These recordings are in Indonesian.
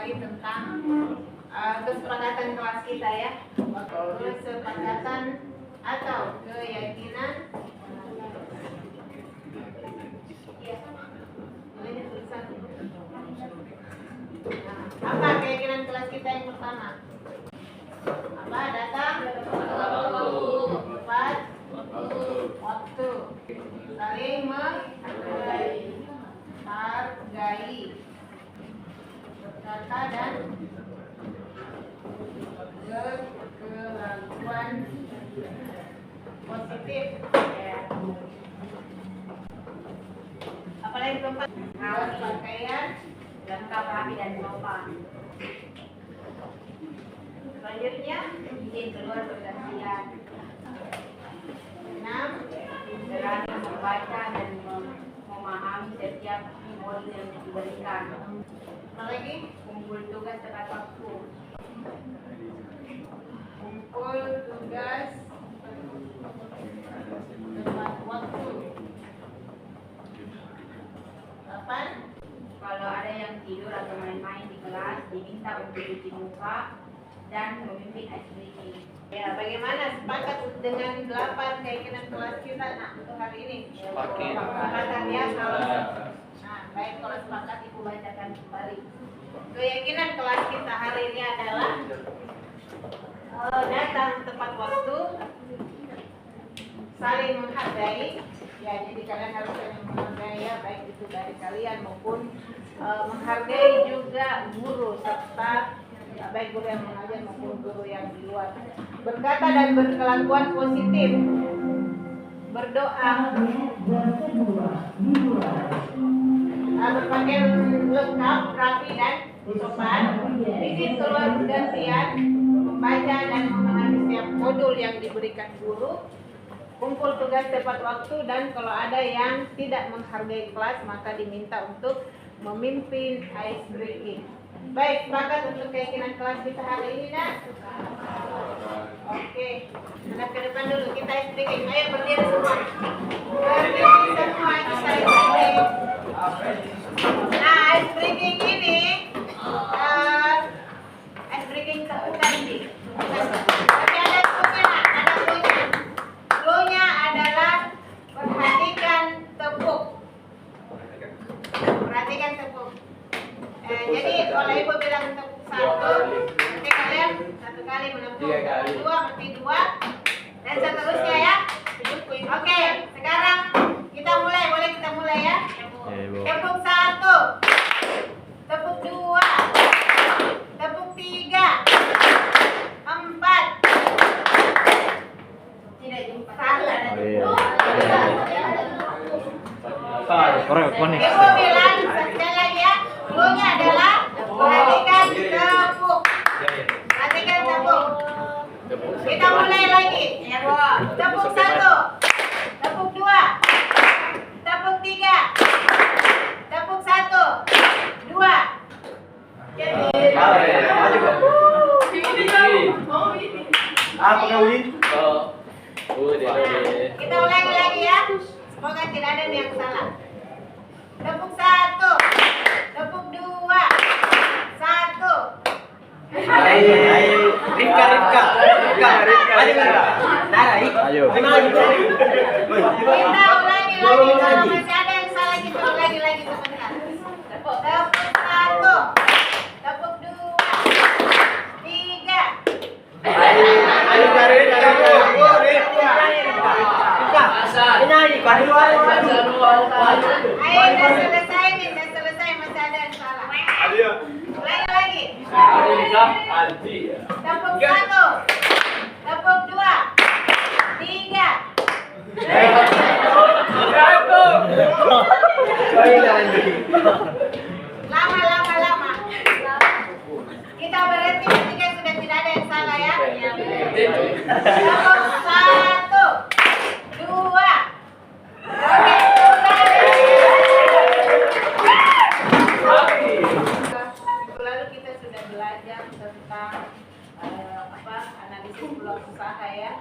lagi tentang kesepakatan kelas kita ya. Kesepakatan atau keyakinan. Ya. Ini tulisan. Nah, apa keyakinan kelas kita yang pertama? Apa? Datang, tepat, waktu, saling menghargai, berkata dan berkelakuan positif. Ya. Apalagi keempat, pakaian lengkap, rapi dan sopan. Selanjutnya, izin keluar bergantian. 6. Berani membaca dan memahami setiap modul yang diberikan. Apa lagi? Kumpul tugas tepat waktu. Kumpul tugas tepat waktu. 8. Kalau ada yang tidur atau main-main di kelas, diminta untuk cuci muka dan memimpin ice breaking. Ya, bagaimana sepakat dengan 8 keyakinan kelas kita untuk hari ini? Sepakat ya, kalau baik, kalau sepakat Ibu bacakan kembali. Keyakinan kelas kita hari ini adalah datang tepat waktu, saling menghargai. Ya, jadi kalian harus saling menghargai ya, baik itu dari kalian maupun menghargai juga guru serta baik guru yang mengajar maupun guru yang di luar. Berkata dan berkelakuan positif. Berdoa. Berpakaian lengkap, rapi dan sopan. Izin keluar bergantian. Membaca dan memahami setiap modul yang diberikan guru. Kumpul tugas tepat waktu, dan kalau ada yang tidak menghargai kelas maka diminta untuk memimpin ice breaking. Baik, sepakat untuk keyakinan kelas kita hari ini, nak? Oke, hadap ke depan dulu, kita ice breaking. Ayo berdiri semua. Berdiri semua, kita ice breaking. Nah, ice breaking ini ice breaking bukan ini. Tapi ada cluenya, ada cluenya. Cluenya adalah perhatikan tepuk. Perhatikan tepuk. Jadi kalau Ibu bilang tepuk 1, nanti kalian 1 kali menepuk, 2 berarti 2, dan seterusnya ya. Oke, sekarang kita mulai, boleh kita mulai ya. Tepuk 1, tepuk 2, tepuk 3, 4. Tidak jumpa. Salah. Ibu bilang sekali lagi ya. Cluenya adalah perhatikan tepuk. Perhatikan tepuk. Kita mulai lagi. Ya, Bu. Tepuk 1, tepuk 2, tepuk 3, tepuk 1, 2. Kita ulangi lagi ya. Semoga tidak ada yang salah. Tepuk 1, tepuk 2, 1. Rifka. Ayo. Kita ulangi lagi. Kalau masih ada yang salah kita ulangi lagi sebentar. Tepuk 1, tepuk 2, 3. Ayo, udah selesai nih, masih ada yang salah. Ulangi lagi. Tepuk 1, tepuk 2, 3. Lama. Kita berhenti ketika sudah tidak ada yang salah ya. Tepuk 1, 2. Oke, lalu kita sudah belajar tentang analisis peluang usaha ya.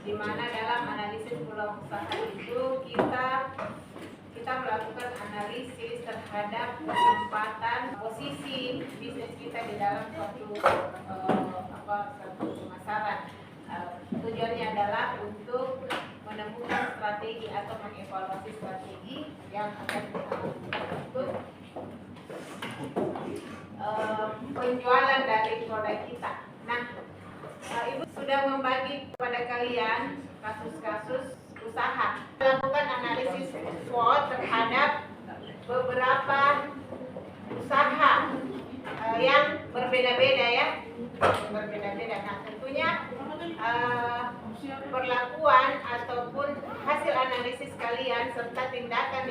Di mana dalam analisis peluang usaha itu kita kita melakukan analisis terhadap kesempatan posisi bisnis kita di dalam suatu pemasaran. Tujuannya adalah untuk menemukan strategi atau mengevaluasi strategi yang akan kita lakukan untuk penjualan dari produk kita. Nah, Ibu sudah membagi kepada kalian kasus-kasus usaha. Melakukan analisis SWOT terhadap beberapa usaha yang berbeda-beda ya. Berbeda-beda. Nah, tentunya perlakuan ataupun hasil analisis kalian serta tindakan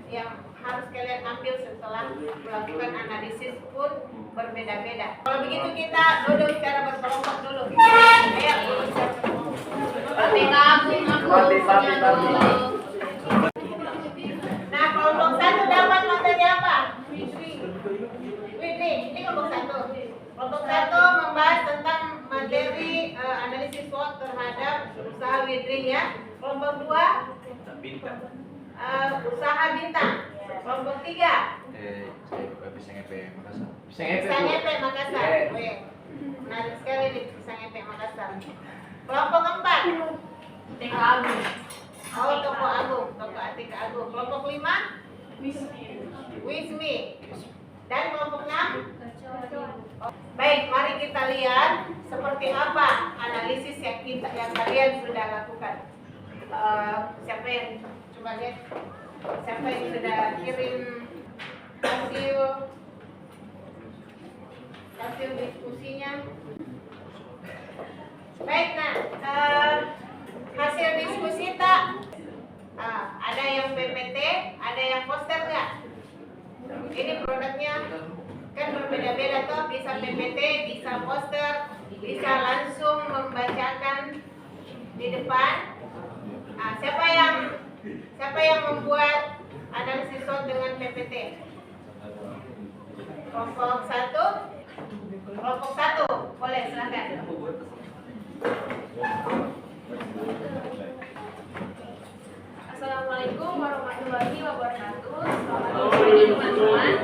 yang harus kalian ambil setelah melakukan analisis pun berbeda-beda. Kalau begitu kita duduk secara berkelompok dulu. Ayo. Nah, kelompok satu dapat materi apa? Widri, ini kelompok satu. Kelompok satu membahas tentang materi analisis SWOT terhadap usaha Widri ya. Kelompok dua usaha bintang. Kelompok tiga Pisang Epe Makassar. Pisang Epe Makassar. Menarik sekali nih Pisang Epe Makassar. Kelompok keempat Teko Agung. Oh, Toko Agung, Toko Atika Agung. Kelompok lima Wismi. Dan kelompok enam baik, mari kita lihat seperti apa analisis yang kalian sudah lakukan. Siapa yang coba lihat? Siapa yang sudah kirim hasil diskusinya? Baik, nah hasil diskusi tak? Ada yang PPT, ada yang poster nggak? Ini produknya kan berbeda-beda tuh, bisa PPT, bisa poster, bisa langsung membacakan di depan. Siapa yang membuat analisis SWOT dengan PPT? Kelompok satu, boleh silakan. Assalamualaikum warahmatullahi wabarakatuh. Selamat pagi teman-teman.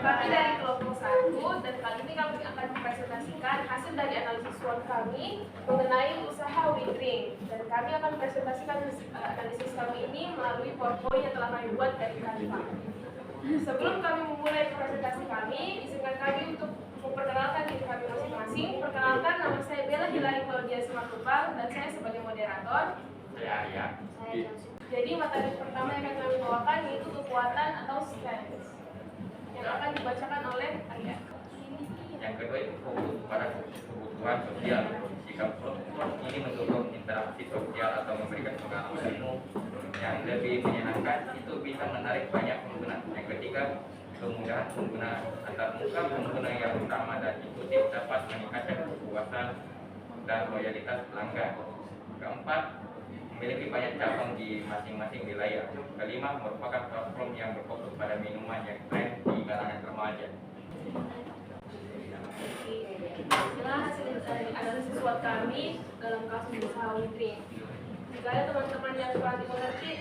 Kami dari kelompok 1 dan kali ini kami akan mempresentasikan hasil dari analisis SWOT kami mengenai usaha Widring. Dan kami akan presentasikan analisis kami ini melalui PowerPoint yang telah kami buat dari Canva. Sebelum kami memulai presentasi kami, izinkan kami untuk memperkenalkan diri kami masing-masing. Perkenalkan, nama saya Bella Hilary Claudia Simatupang dan saya sebagai moderator. Jadi materi pertama yang akan kami bawakan yaitu kekuatan atau strength yang akan dibacakan oleh Arya. Yang kedua itu fokus pada kebutuhan sosial. Jika ini mendukung interaksi sosial atau memberikan pengalaman yang lebih menyenangkan, itu bisa menarik banyak pengguna. Yang ketiga, kemudahan pengguna antar muka pengguna yang utama dan ikuti dapat meningkatkan kepuasan dan loyalitas pelanggan. Keempat, memiliki banyak cabang di masing-masing wilayah. Kelima, merupakan platform yang berfokus pada minuman yang tren di kalangan remaja. Inilah hasil dari analisis SWOT kami dalam kasus usaha Widring. Jika ada teman-teman yang kurang dimengerti,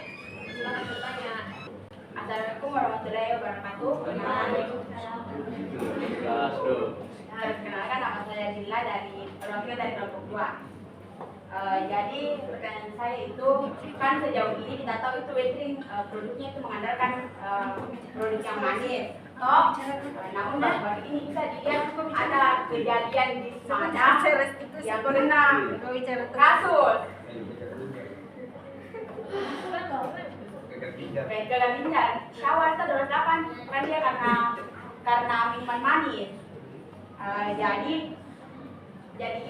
silakan bertanya. Assalamualaikum warahmatullahi wabarakatuh. Perkenalkan, nama saya Dila dari perwakilan dari kelompok 2. Jadi pertanyaan saya itu kan sejauh ini kita tahu itu Widring produknya itu mengandalkan produk yang manis. Namun baru ini bisa dilihat ada kejadian di mana yang pernah kasus gagal ginjal. Syawal itu 28 kan dia karena minuman manis. Jadi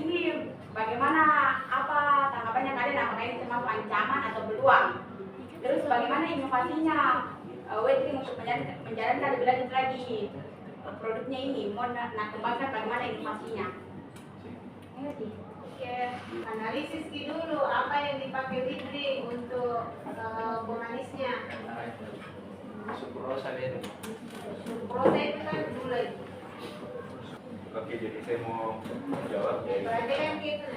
ini bagaimana apa tanggapannya kalian apakah ini termasuk ancaman atau peluang? Terus bagaimana inovasinya Widring untuk menjalankan lebih lanjut lagi produknya ini? Mau kembangkan bagaimana inovasinya? Oke, analisis dulu apa yang dipakai Widring untuk pemanisnya. Sukurosa itu. Sukurosa itu kan gula. Oke, jadi saya mau menjawab dari Berarti kan gitu.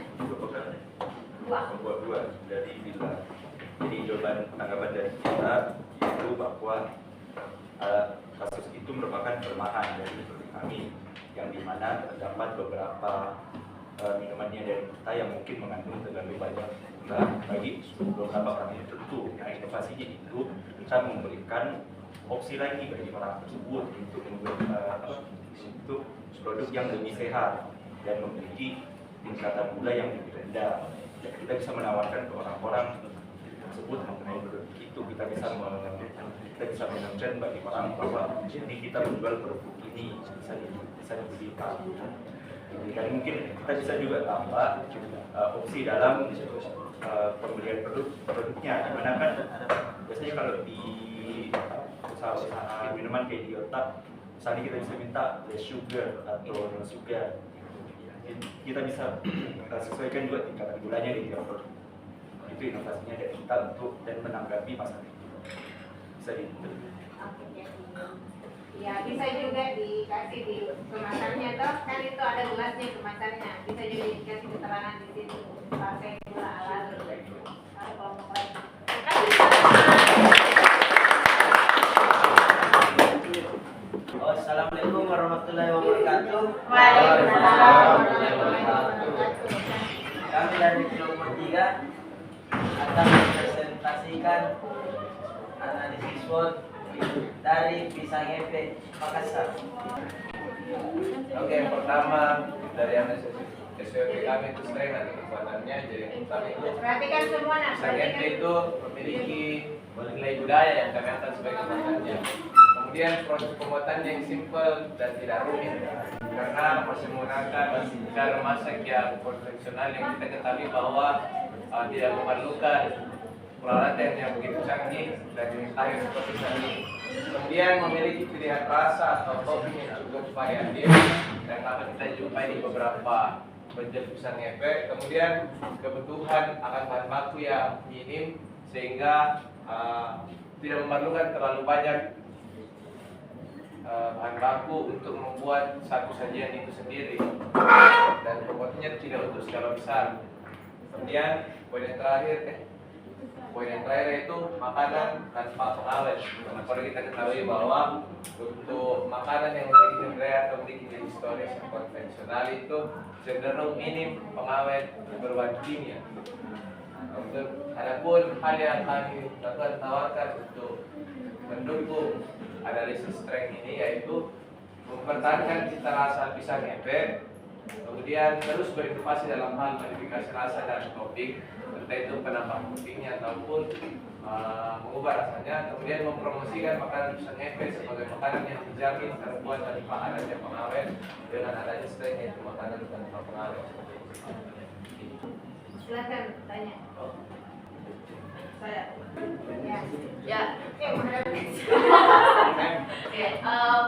kelompok 2 dari Bila. Jadi jawaban tanggapan dari kita itu bahwa kasus itu merupakan kelemahan dari produk kami, yang dimana terdapat beberapa minumannya dari kita yang mungkin mengandung terlalu banyak gula bagi beberapa orang tertentu. Nah, inovasinya itu kita memberikan opsi lagi bagi orang tersebut untuk produk yang lebih sehat dan memiliki tingkatan gula yang lebih rendah. Dan kita bisa menawarkan ke orang-orang tersebut mengenai produk itu. Kita bisa menunjukkan bagi orang bahwa ini kita menjual produk ini bisa dibelikan. Dan mungkin kita bisa juga tambah opsi dalam pembelian produknya, dimana kan biasanya kalau di usaha minuman kayak di Otak, misalnya kita bisa minta less sugar atau no sugar. Kita bisa sesuaikan juga tingkatan gulanya di tiap produk. Itu inovasinya dari kita untuk dan menanggapi masalah itu. Bisa diterima. Ya, bisa juga dikasih di kemasannya toh, kan itu ada gelasnya kemasannya. Bisa juga dikasih keterangan di sini pakai gula alami. Ada kelompok lain. Assalamualaikum warahmatullahi wabarakatuh. Waalaikumsalam warahmatullahi wabarakatuh. Kami dari kelompok 3 akan mempresentasikan analisis SWOT dari pisang efek Makassar. Oke, yang pertama dari analisis SWOT kami itu strength dan kekuatannya. Jadi yang pertama itu Perhatikan semua nak. pisang efek itu memiliki nilai budaya yang kami angkat sebagai kekuatannya. Kemudian proses pembuatannya yang simple dan tidak rumit karena masih menggunakan cara masak yang konvensional yang kita ketahui bahwa tidak memerlukan peralatan yang begitu canggih dan ditarik seperti ini. Kemudian memiliki pilihan rasa atau topping yang cukup variatif dan akan kita jumpai di beberapa penjual pisang efek. Kemudian kebutuhan akan bahan baku yang minim sehingga tidak memerlukan terlalu banyak bahan baku untuk membuat satu sajian itu sendiri, dan pembuatannya tidak untuk skala besar. Kemudian poin yang terakhir itu makanan tanpa pengawet. Karena kita ketahui bahwa untuk makanan yang memiliki nilai atau memiliki nilai historis yang konvensional itu cenderung minim pengawet berbahan kimia. Adapun hal yang kami dapat tawarkan untuk mendukung analisis strength ini yaitu mempertahankan cita rasa pisang efek, kemudian terus berinovasi dalam hal modifikasi rasa dan topping, entah itu penambah toppingnya ataupun mengubah rasanya, kemudian mempromosikan makanan pisang efek sebagai makanan yang dijamin terbuat tanpa adanya pengawet dengan adanya strength yaitu makanan tanpa pengawet. Silakan tanya. Saya. Ya.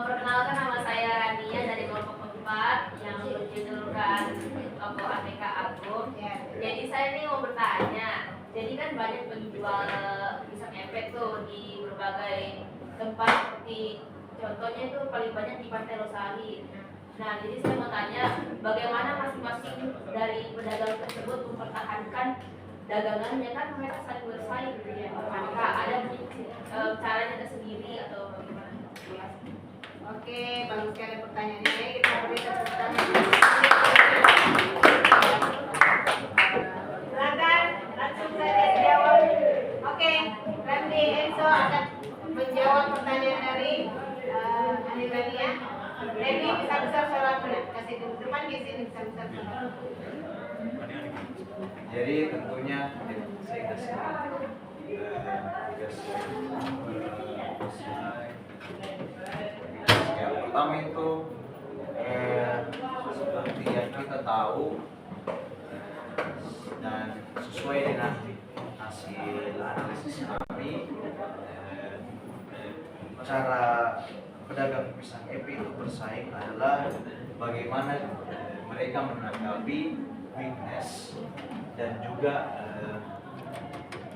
Perkenalkan, nama saya Rania dari kelompok 4 yang berjudulkan Tokoh Aneka Agung. Jadi saya ini mau bertanya, jadi kan banyak penjual pisang efek tuh di berbagai tempat, seperti contohnya itu paling banyak di Pantai Losari. Nah, jadi saya mau tanya, bagaimana masing-masing dari pedagang tersebut mempertahankan dagangannya, kan mereka saling bersaing gitu ya. Apakah ada caranya tersendiri atau bagaimana? Oke, bagus sekali pertanyaannya. Kita beri tepuk tangan. Silakan langsung saja dijawab. Oke, Randy Enzo akan menjawab pertanyaan dari Anilani ya. Randy bisa besar suara kasih di depan di sini bisa besar suara. Jadi tentunya saya kasih yang pertama itu seperti yang kita tahu dan sesuai dengan hasil analisis kami, cara pedagang pisang epi itu bersaing adalah bagaimana mereka menanggapi weakness, dan juga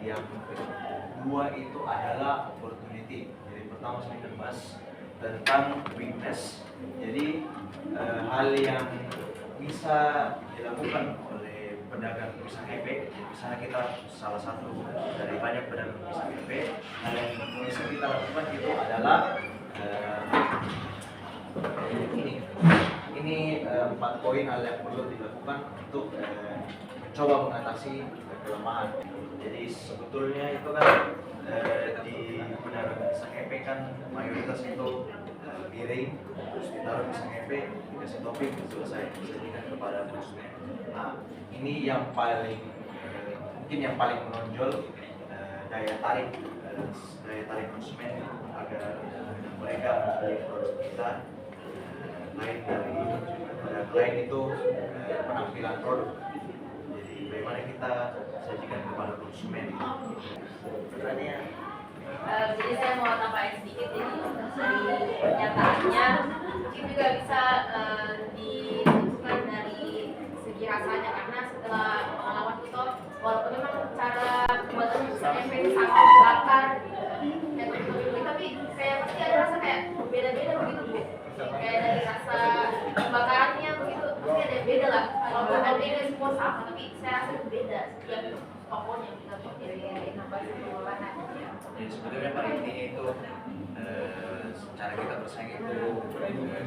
yang kedua itu adalah opportunity. Jadi pertama saya akan bahas tentang weakness. Jadi hal yang bisa dilakukan oleh pedagang pisang EP. Di sana kita salah satu dari banyak pedagang pisang EP. Hal yang bisa kita lakukan itu adalah ini 4 poin hal yang perlu dilakukan untuk coba mengatasi kelemahan. Jadi sebetulnya itu kan di pedagang pisang EP kan mayoritas itu piring, terus ditaruh pisang EP, dikasih topping, selesai, disajikan kepada konsumen. Nah, ini yang paling mungkin yang paling menonjol daya tarik konsumen agar mereka membeli produk kita. Lain dari lain itu penampilan produk. Jadi bagaimana kita sajikan kepada konsumen. Pertanyaan. Jadi saya mau tambahin sedikit jadi dari pernyataannya mungkin juga bisa ditentukan dari segi rasanya karena setelah pengalaman itu walaupun memang cara pembuatan pisang EP ini sangat bakar tapi kayak pasti ada rasa kayak beda-beda begitu Bu. Kayak dari rasa bakarannya begitu pasti ada beda lah. Walaupun ada ini semua sama tapi saya rasa itu beda setiap tokonya kita buat dari inovasi pengolahan. Jadi sebetulnya paling intinya itu cara kita bersaing itu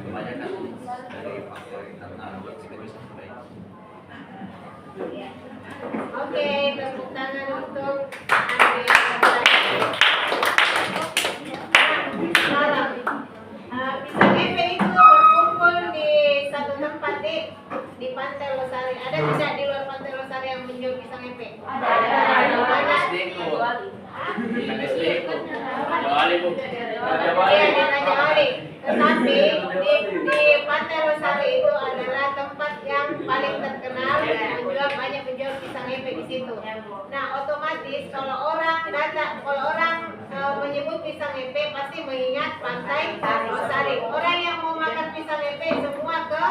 kebanyakan dari faktor internal yang kita bisa perbaiki. Oke, tepuk tangan untuk Andre. Pisang EP itu berkumpul di satu tempat di Pantai Losari. Ada tidak di luar Pantai Losari yang menjual pisang EP? Ada. Mana? Iya, di Raja Wali. Tetapi di Pantai Losari itu adalah tempat yang paling terkenal menjual banyak penjual pisang EP di situ. Nah, otomatis kalau orang menyebut pisang EP pasti mengingat Pantai Losari. Orang yang mau makan pisang EP semua ke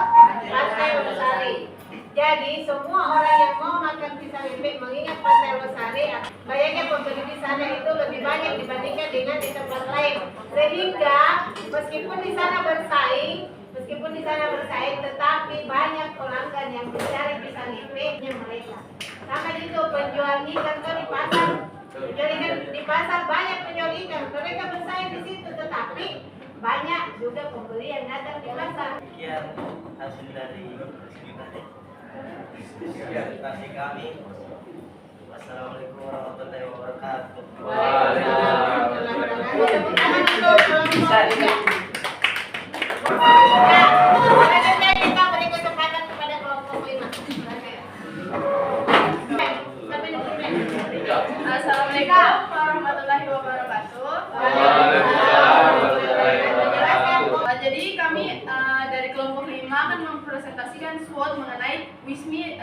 Pantai Losari. Jadi semua orang yang mau makan pisang EP mengingat Pantai Losari, banyaknya pembeli di sana itu lebih banyak dibandingkan dengan di tempat lain. Sehingga meskipun di sana bersaing, tetapi banyak pelanggan yang mencari pisang EP-nya mereka. Sama itu penjual ikan tuh di pasar. Penjual ikan di pasar banyak penjual ikan, mereka bersaing di situ, tetapi banyak juga pembeli yang datang di pasar. Sekian hasil dari presentasi kami. Wassalamualaikum warahmatullahi wabarakatuh. Selanjutnya kita beri kesempatan kepada kelompok 5. Assalamualaikum warahmatullahi wabarakatuh. Jadi kami dari kelompok 5 akan mempresentasikan SWOT mengenai WISMI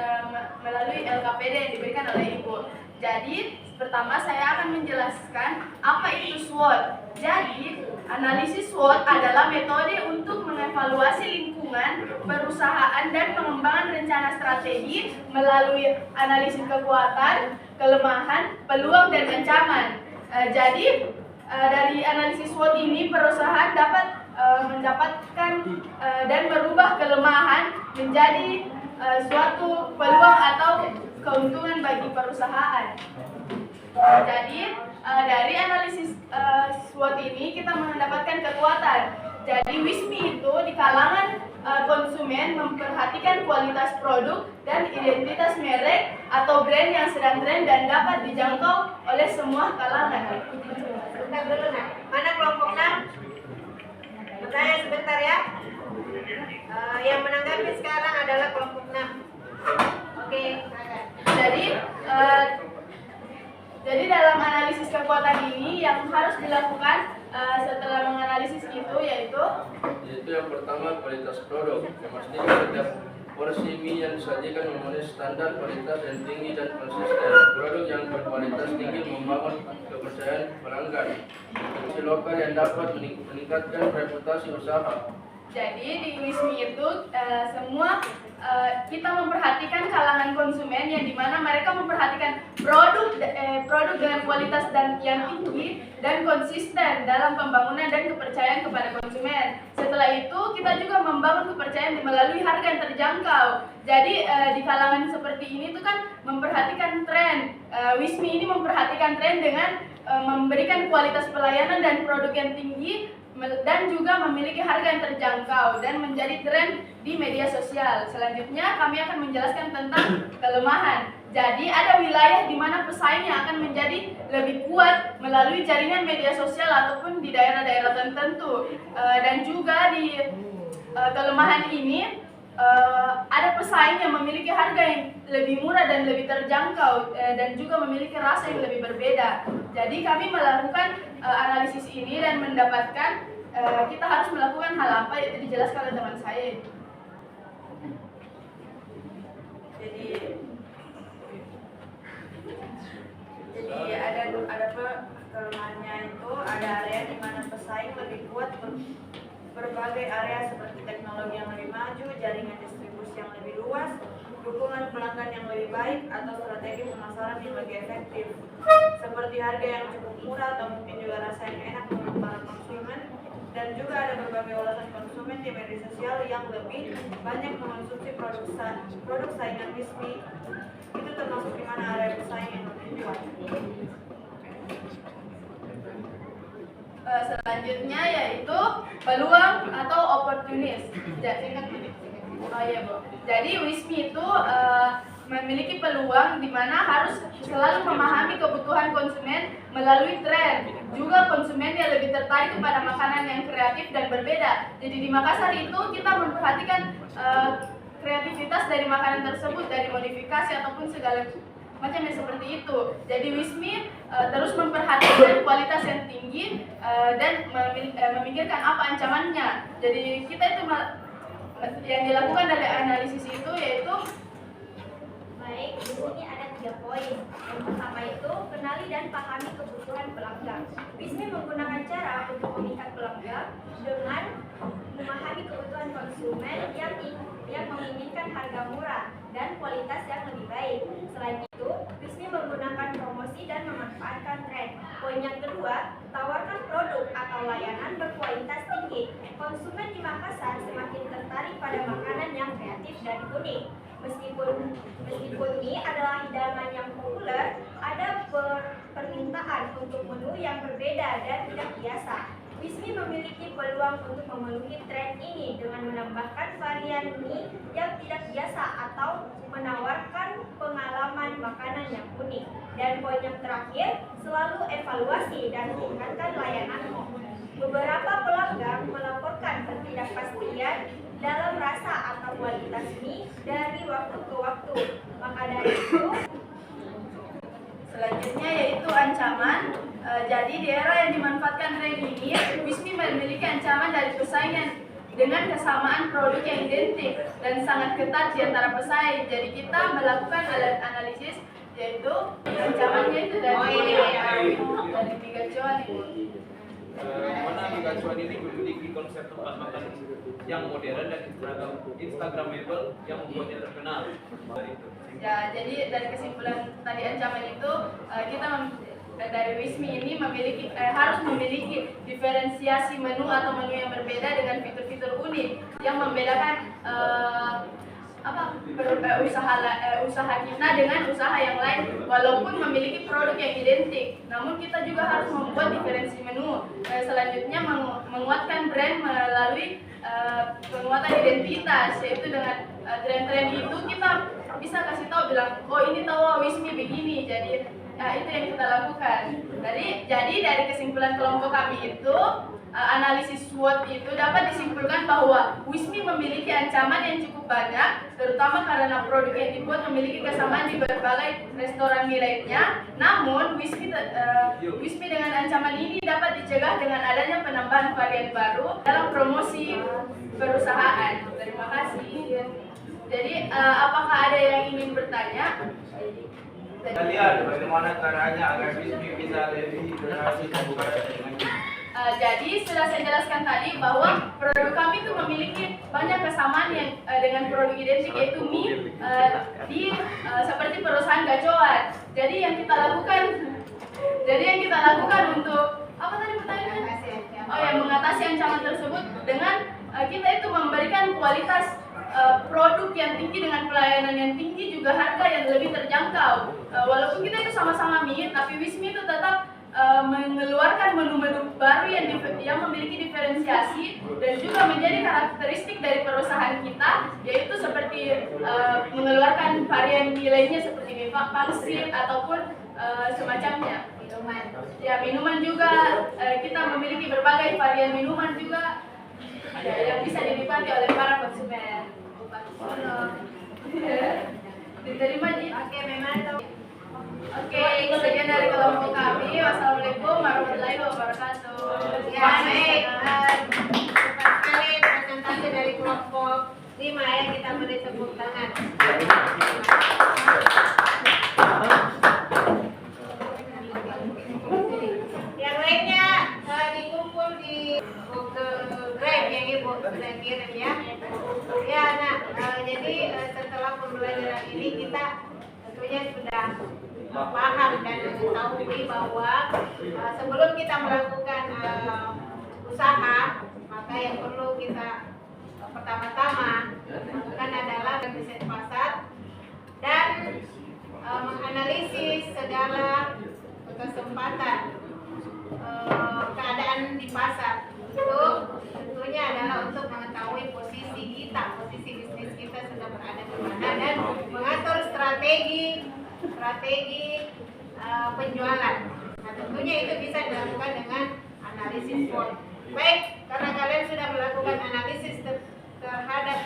melalui LKPD yang diberikan oleh Ibu. Jadi pertama saya akan menjelaskan apa itu SWOT. Jadi analisis SWOT adalah metode untuk mengevaluasi lingkungan, perusahaan dan pengembangan rencana strategi melalui analisis kekuatan, kelemahan, peluang dan ancaman. Jadi dari analisis SWOT ini perusahaan dapat mendapatkan dan merubah kelemahan menjadi suatu peluang atau keuntungan bagi perusahaan. Jadi dari analisis SWOT ini kita mendapatkan kekuatan. Jadi WISMI itu di kalangan konsumen memperhatikan kualitas produk dan identitas merek atau brand yang sedang tren dan dapat dijangkau oleh semua kalangan. Sebentar dulu, nah. Mana kelompok 6? Bertanya sebentar ya. Yang menanggapi sekarang adalah kelompok 6. Oke. Jadi dalam analisis kekuatan ini yang harus dilakukan setelah menganalisis itu yaitu yang pertama kualitas produk. Yang pastinya setiap porsi mie yang disajikan memenuhi standar kualitas yang tinggi dan konsisten. Produk yang berkualitas tinggi membangun kepercayaan pelanggan. Produksi lokal yang dapat meningkatkan reputasi usaha. Jadi di WISMI itu semua kita memperhatikan kalangan konsumen yang dimana mereka memperhatikan produk dengan kualitas dan yang tinggi dan konsisten dalam pembangunan dan kepercayaan kepada konsumen. Setelah itu kita juga membangun kepercayaan melalui harga yang terjangkau. Jadi di kalangan seperti ini tuh kan memperhatikan tren. Wismi ini memperhatikan tren dengan memberikan kualitas pelayanan dan produk yang tinggi dan juga memiliki harga yang terjangkau dan menjadi tren di media sosial. Selanjutnya kami akan menjelaskan tentang kelemahan. Jadi ada wilayah di mana pesaingnya akan menjadi lebih kuat melalui jaringan media sosial ataupun di daerah-daerah tertentu. Dan juga di kelemahan ini ada pesaing yang memiliki harga yang lebih murah dan lebih terjangkau dan juga memiliki rasa yang lebih berbeda. Jadi kami melakukan analisis ini dan mendapatkan kita harus melakukan hal apa, yaitu dijelaskan oleh teman saya. Jadi ada kelemahannya itu ada area di mana pesaing lebih kuat berbagai area seperti teknologi yang lebih maju, jaringan distribusi yang lebih luas, dukungan pelanggan yang lebih baik, atau strategi pemasaran yang lebih efektif. Seperti harga yang cukup murah atau mungkin juga rasa yang enak untuk para konsumen. Dan juga ada berbagai olahan konsumen di media sosial yang lebih banyak mengonsumsi produk saingan Wismi. Itu termasuk di mana area pesaing yang lebih kuat. Selanjutnya yaitu peluang atau opportunis. Jadi Wismi itu memiliki peluang di mana harus selalu memahami kebutuhan konsumen melalui tren. Juga konsumen yang lebih tertarik kepada makanan yang kreatif dan berbeda. Jadi di Makassar itu kita memperhatikan kreativitas dari makanan tersebut, dari modifikasi ataupun segala macam yang seperti itu. Jadi Wismi terus memperhatikan kualitas yang tinggi dan memikirkan apa ancamannya. Jadi kita itu yang dilakukan dari analisis itu yaitu baik, di sini ada 3 poin. Yang pertama itu kenali dan pahami kebutuhan pelanggan. Wismi menggunakan cara untuk memikat pelanggan dengan memahami kebutuhan konsumen yang menginginkan harga murah dan kualitas yang lebih baik. Selain itu, Wismi menggunakan promosi dan memanfaatkan tren. Poin yang kedua, tawarkan produk atau layanan berkualitas tinggi. Konsumen di Makassar semakin tertarik pada makanan yang kreatif dan unik. Meskipun mie adalah hidangan yang populer, ada permintaan untuk menu yang berbeda dan tidak biasa. Wismi memiliki peluang untuk memenuhi tren ini dengan menambahkan varian mie yang tidak biasa atau menawarkan pengalaman makanan yang unik. Dan poin yang terakhir, selalu evaluasi dan tingkatkan layanan. Beberapa pelanggan melaporkan ketidakpastian dalam rasa atau kualitas mie dari waktu ke waktu. Maka dari itu, selanjutnya yaitu ancaman. Jadi di era yang dimanfaatkan tren ini, Wismi memiliki ancaman dari pesaing dengan kesamaan produk yang identik dan sangat ketat di antara pesaing. Jadi kita melakukan analisis yaitu ancamannya itu dari 3 cuan ini. Mana Migacuan ini memiliki konsep tempat makan yang modern dan instagramable yang membuatnya terkenal. Ya, jadi dari kesimpulan tadi ancaman itu kita dari Wismi ini harus memiliki diferensiasi menu atau menu yang berbeda dengan fitur-fitur unik yang membedakan usaha kita dengan usaha yang lain walaupun memiliki produk yang identik. Namun kita juga harus membuat diferensi menu. Selanjutnya menguatkan brand melalui penguatan identitas, yaitu dengan tren-tren itu kita bisa kasih tahu bilang, oh ini tahu Wismi begini. Jadi itu yang kita lakukan. Jadi dari kesimpulan kelompok kami itu analisis SWOT itu dapat disimpulkan bahwa Wismi memiliki ancaman yang cukup banyak, terutama karena produk yang dibuat memiliki kesamaan di berbagai restoran mie lainnya. Namun Wismi dengan ancaman ini dapat dicegah dengan adanya penambahan varian baru dalam promosi perusahaan. Terima kasih. Jadi apakah ada yang ingin bertanya? Kita lihat bagaimana caranya agar Wismi bisa lebih berhasil membuka. Jadi sudah saya jelaskan tadi bahwa produk kami itu memiliki banyak kesamaan yang dengan produk identik, yaitu mie seperti perusahaan gacoan. Jadi yang kita lakukan untuk apa tadi pertanyaannya? Oh ya, mengatasi ancaman tersebut dengan kita itu memberikan kualitas produk yang tinggi dengan pelayanan yang tinggi, juga harga yang lebih terjangkau. Walaupun kita itu sama-sama mie, tapi Wismi itu tetap mengeluarkan menu-menu baru yang memiliki diferensiasi dan juga menjadi karakteristik dari perusahaan kita, yaitu seperti mengeluarkan varian mie lainnya seperti mie pangsit ataupun semacamnya. Minuman juga kita memiliki berbagai varian minuman juga yang bisa dinikmati oleh para konsumen. Diterima Ji? Oke, memang. Oke, sekian dari kelompok kami. Wassalamualaikum warahmatullahi wabarakatuh. Ya, baik. Cepat sekali presentasi dari kelompok 5 ya, kita beri tepuk tangan. Yang lainnya dikumpul di Google Drive yang Ibu sudah kirim ya. Ya, nah, jadi setelah pembelajaran ini kita tentunya sudah paham dan mengetahui bahwa sebelum kita melakukan usaha, maka yang perlu kita pertama-tama lakukan adalah riset pasar dan menganalisis segala kesempatan keadaan di pasar. Itu tentunya adalah untuk mengetahui posisi kita, posisi bisnis kita sudah berada di mana, dan mengatur strategi penjualan. Nah, tentunya itu bisa dilakukan dengan analisis SWOT. Baik, karena kalian sudah melakukan analisis terhadap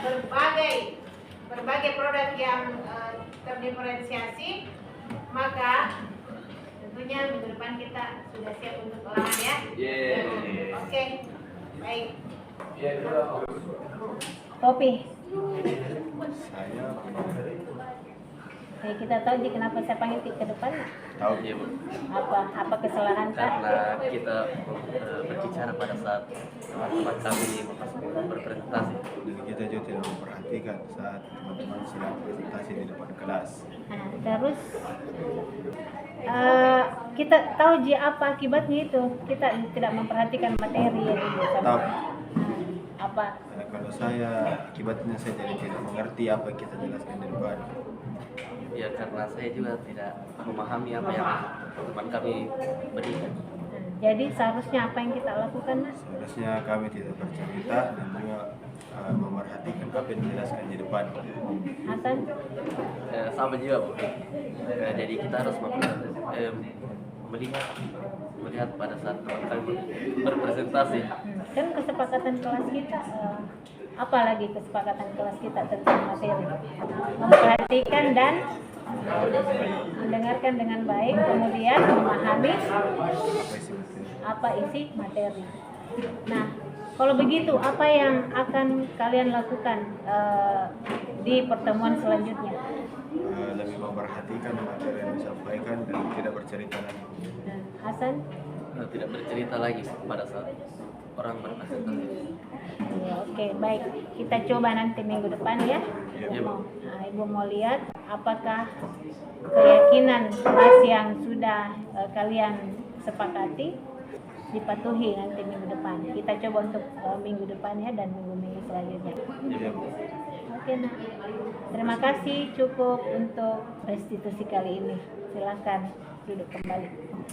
berbagai produk yang terdiferensiasi, maka tentunya minggu depan kita sudah siap untuk ulangan ya. Oke, baik. Kopi. Kita tahu Ji, kenapa saya panggil ke depan? Tahu ya Bu. Apa kesalahan Kak? Karena kita berbicara pada saat teman-teman kami berpresentasi. Dan kita juga tidak memperhatikan saat teman-teman sedang presentasi di depan kelas. Nah, terus kita tahu Ji apa akibatnya itu? Kita tidak memperhatikan materi ya. Tahu. Apa? Kalau saya akibatnya saya jadi tidak mengerti apa yang kita jelaskan di depan. Ya karena saya juga tidak memahami apa yang teman kami berikan. Jadi seharusnya apa yang kita lakukan Mas? Seharusnya kami tidak bercerita dan juga memerhatikan apa yang dijelaskan di depan. Hasan? Sama juga Bu. Jadi kita harus melihat pada saat teman kami berpresentasi. Kan kesepakatan kelas kita, apalagi kesepakatan kelas kita tentang materi, memperhatikan dan mendengarkan dengan baik, kemudian memahami apa isi materi. Nah, kalau begitu apa yang akan kalian lakukan di pertemuan selanjutnya? Lebih memperhatikan materi yang disampaikan dan tidak bercerita lagi. Hasan? Tidak bercerita lagi pada saat orang berpresentasi. Ya, oke, baik. Kita coba nanti minggu depan ya. Ibu mau lihat apakah keyakinan kelas yang sudah kalian sepakati dipatuhi nanti minggu depan. Kita coba untuk minggu depan ya, dan minggu-minggu selanjutnya. Oke, nah. Terima kasih, cukup untuk restitusi kali ini. Silakan duduk kembali.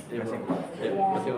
Terima kasih.